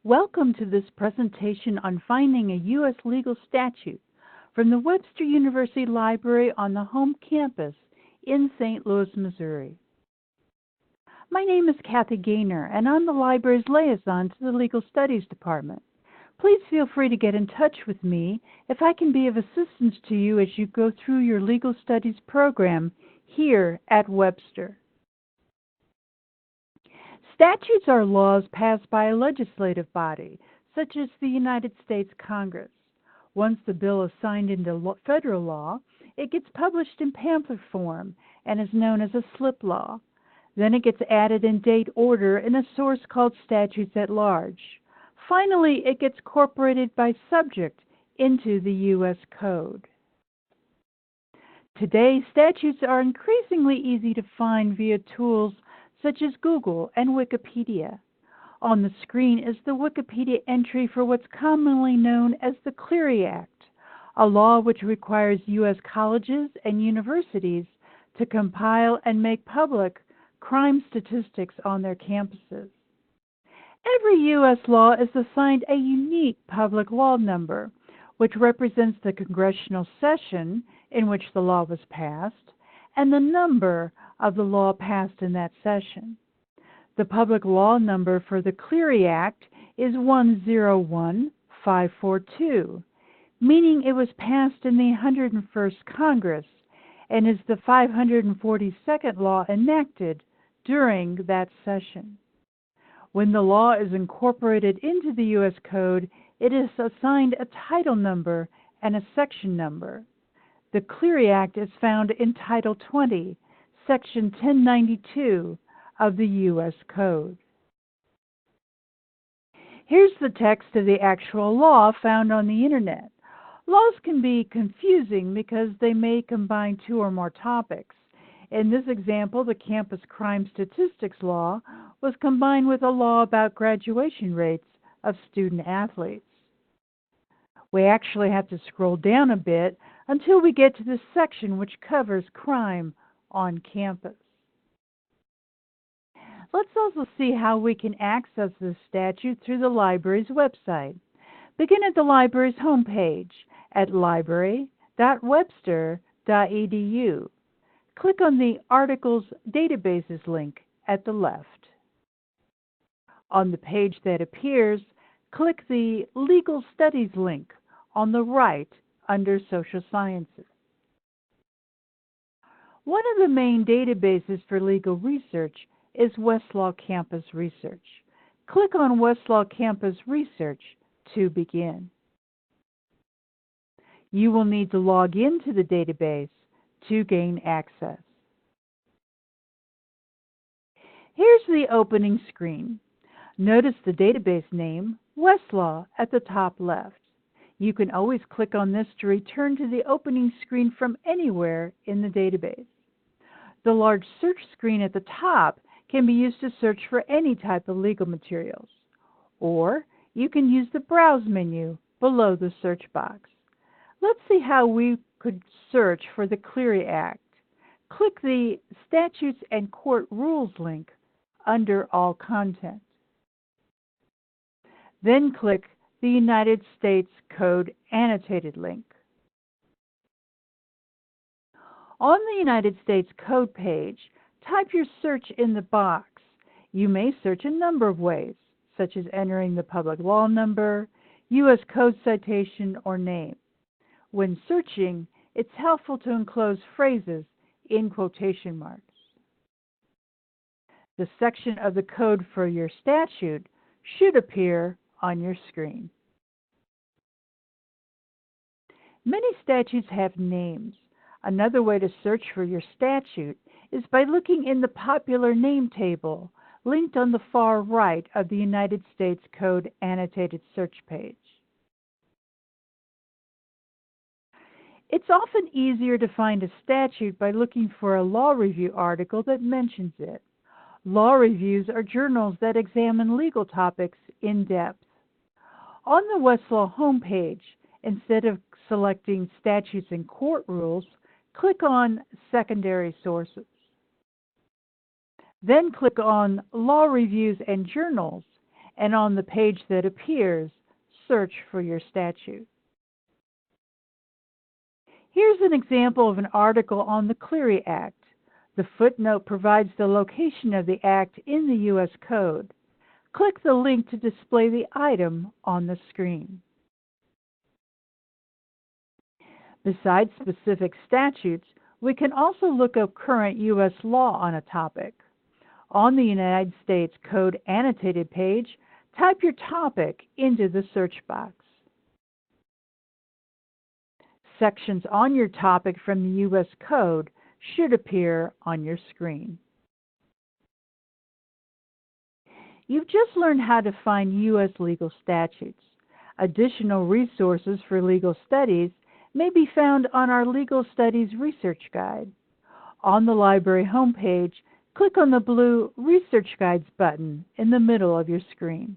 Welcome to this presentation on finding a U.S. legal statute from the Webster University Library on the home campus in St. Louis, Missouri. My name is Kathy Gaynor, and I'm the library's liaison to the Legal Studies Department. Please feel free to get in touch with me if I can be of assistance to you as you go through your legal studies program here at Webster. Statutes are laws passed by a legislative body, such as the United States Congress. Once the bill is signed into federal law, it gets published in pamphlet form and is known as a slip law. Then it gets added in date order in a source called Statutes at Large. Finally, it gets incorporated by subject into the U.S. Code. Today, statutes are increasingly easy to find via tools such as Google and Wikipedia. On the screen is the Wikipedia entry for what's commonly known as the Clery Act, a law which requires U.S. colleges and universities to compile and make public crime statistics on their campuses. Every U.S. law is assigned a unique public law number, which represents the congressional session in which the law was passed and the number of the law passed in that session. The public law number for the Clery Act is 101542, meaning it was passed in the 101st Congress and is the 542nd law enacted during that session. When the law is incorporated into the U.S. Code, it is assigned a title number and a section number. The Clery Act is found in Title 20, Section 1092 of the U.S. Code. Here's the text of the actual law found on the Internet. Laws can be confusing because they may combine two or more topics. In this example, the Campus Crime Statistics Law was combined with a law about graduation rates of student athletes. We actually have to scroll down a bit until we get to this section which covers crime on campus. Let's also see how we can access this statute through the library's website. Begin at the library's homepage at library.webster.edu. Click on the Articles Databases link at the left. On the page that appears, click the Legal Studies link on the right under Social Sciences. One of the main databases for legal research is Westlaw Campus Research. Click on Westlaw Campus Research to begin. You will need to log into the database to gain access. Here's the opening screen. Notice the database name, Westlaw, at the top left. You can always click on this to return to the opening screen from anywhere in the database. The large search screen at the top can be used to search for any type of legal materials, or you can use the Browse menu below the search box. Let's see how we could search for the Clery Act. Click the Statutes and Court Rules link under All Content. Then click the United States Code Annotated link. On the United States Code page, type your search in the box. You may search a number of ways, such as entering the public law number, U.S. Code citation, or name. When searching, it's helpful to enclose phrases in quotation marks. The section of the code for your statute should appear on your screen. Many statutes have names. Another way to search for your statute is by looking in the popular name table linked on the far right of the United States Code Annotated Search page. It's often easier to find a statute by looking for a law review article that mentions it. Law reviews are journals that examine legal topics in depth. On the Westlaw homepage, instead of selecting Statutes and Court Rules, click on Secondary Sources. Then click on Law Reviews and Journals and on the page that appears, search for your statute. Here's an example of an article on the Clery Act. The footnote provides the location of the Act in the U.S. Code. Click the link to display the item on the screen. Besides specific statutes, we can also look up current U.S. law on a topic. On the United States Code annotated page, type your topic into the search box. Sections on your topic from the U.S. Code should appear on your screen. You've just learned how to find U.S. legal statutes. Additional resources for legal studies may be found on our Legal Studies Research Guide. On the library homepage, click on the blue Research Guides button in the middle of your screen.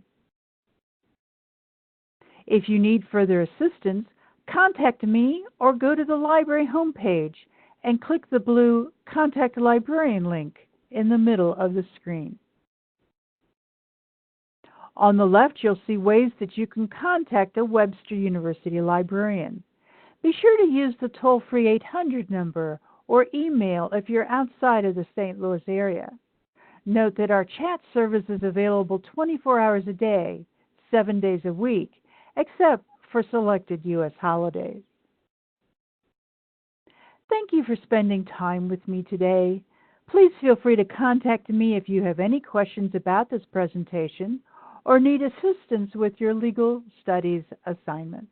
If you need further assistance, contact me or go to the library homepage and click the blue Contact Librarian link in the middle of the screen. On the left, you'll see ways that you can contact a Webster University librarian. Be sure to use the toll-free 800 number or email if you're outside of the St. Louis area. Note that our chat service is available 24 hours a day, 7 days a week, except for selected U.S. holidays. Thank you for spending time with me today. Please feel free to contact me if you have any questions about this presentation or need assistance with your legal studies assignments.